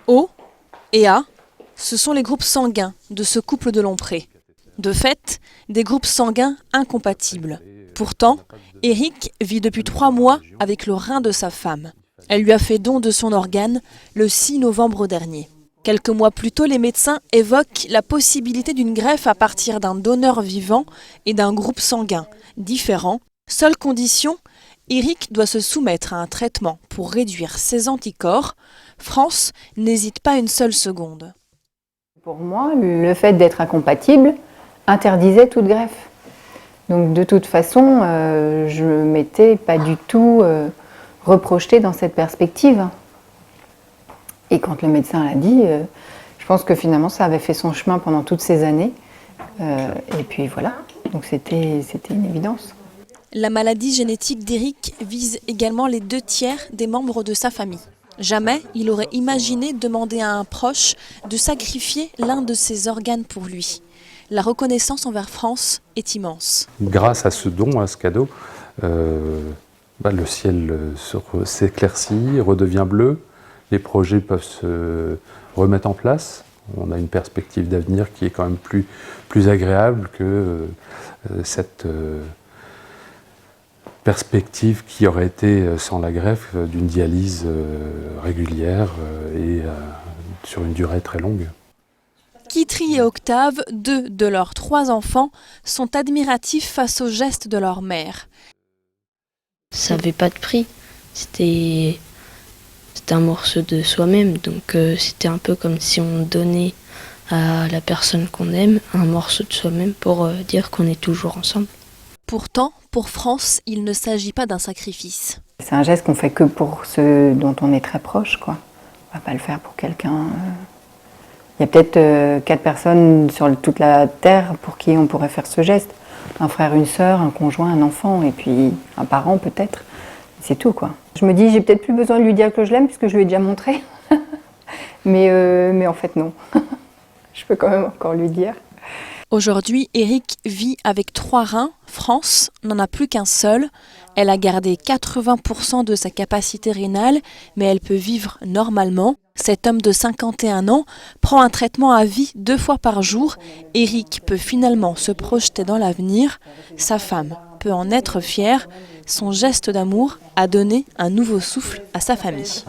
O et A, ce sont les groupes sanguins de ce couple de Lompré. De fait, des groupes sanguins incompatibles. Pourtant, Éric vit depuis 3 mois avec le rein de sa femme. Elle lui a fait don de son organe le 6 novembre dernier. Quelques mois plus tôt, les médecins évoquent la possibilité d'une greffe à partir d'un donneur vivant et d'un groupe sanguin différent. Seule condition, Éric doit se soumettre à un traitement pour réduire ses anticorps. France n'hésite pas une seule seconde. Pour moi, le fait d'être incompatible interdisait toute greffe. Donc de toute façon, je ne m'étais pas du tout reprojetée dans cette perspective. Et quand le médecin l'a dit, je pense que finalement ça avait fait son chemin pendant toutes ces années. Et puis voilà, donc c'était une évidence. La maladie génétique d'Éric vise également les 2/3 des membres de sa famille. Jamais il aurait imaginé demander à un proche de sacrifier l'un de ses organes pour lui. La reconnaissance envers France est immense. Grâce à ce don, à ce cadeau, le ciel s'éclaircit, redevient bleu, les projets peuvent se remettre en place. On a une perspective d'avenir qui est quand même plus agréable que cette perspective qui aurait été sans la greffe d'une dialyse régulière et sur une durée très longue. Kitri et Octave, 2 de leurs 3 enfants, sont admiratifs face aux gestes de leur mère. Ça n'avait pas de prix, c'était un morceau de soi-même, donc c'était un peu comme si on donnait à la personne qu'on aime un morceau de soi-même pour dire qu'on est toujours ensemble. Pourtant, pour France, il ne s'agit pas d'un sacrifice. C'est un geste qu'on fait que pour ceux dont on est très proche, quoi. On ne va pas le faire pour quelqu'un. Il y a peut-être 4 personnes sur toute la Terre pour qui on pourrait faire ce geste. Un frère, une sœur, un conjoint, un enfant, et puis un parent peut-être. C'est tout, quoi. Je me dis, j'ai peut-être plus besoin de lui dire que je l'aime puisque je lui ai déjà montré. mais en fait, non. Je peux quand même encore lui dire. Aujourd'hui, Éric vit avec 3 reins. France n'en a plus qu'un seul. Elle a gardé 80% de sa capacité rénale, mais elle peut vivre normalement. Cet homme de 51 ans prend un traitement à vie 2 fois par jour. Éric peut finalement se projeter dans l'avenir. Sa femme peut en être fière. Son geste d'amour a donné un nouveau souffle à sa famille.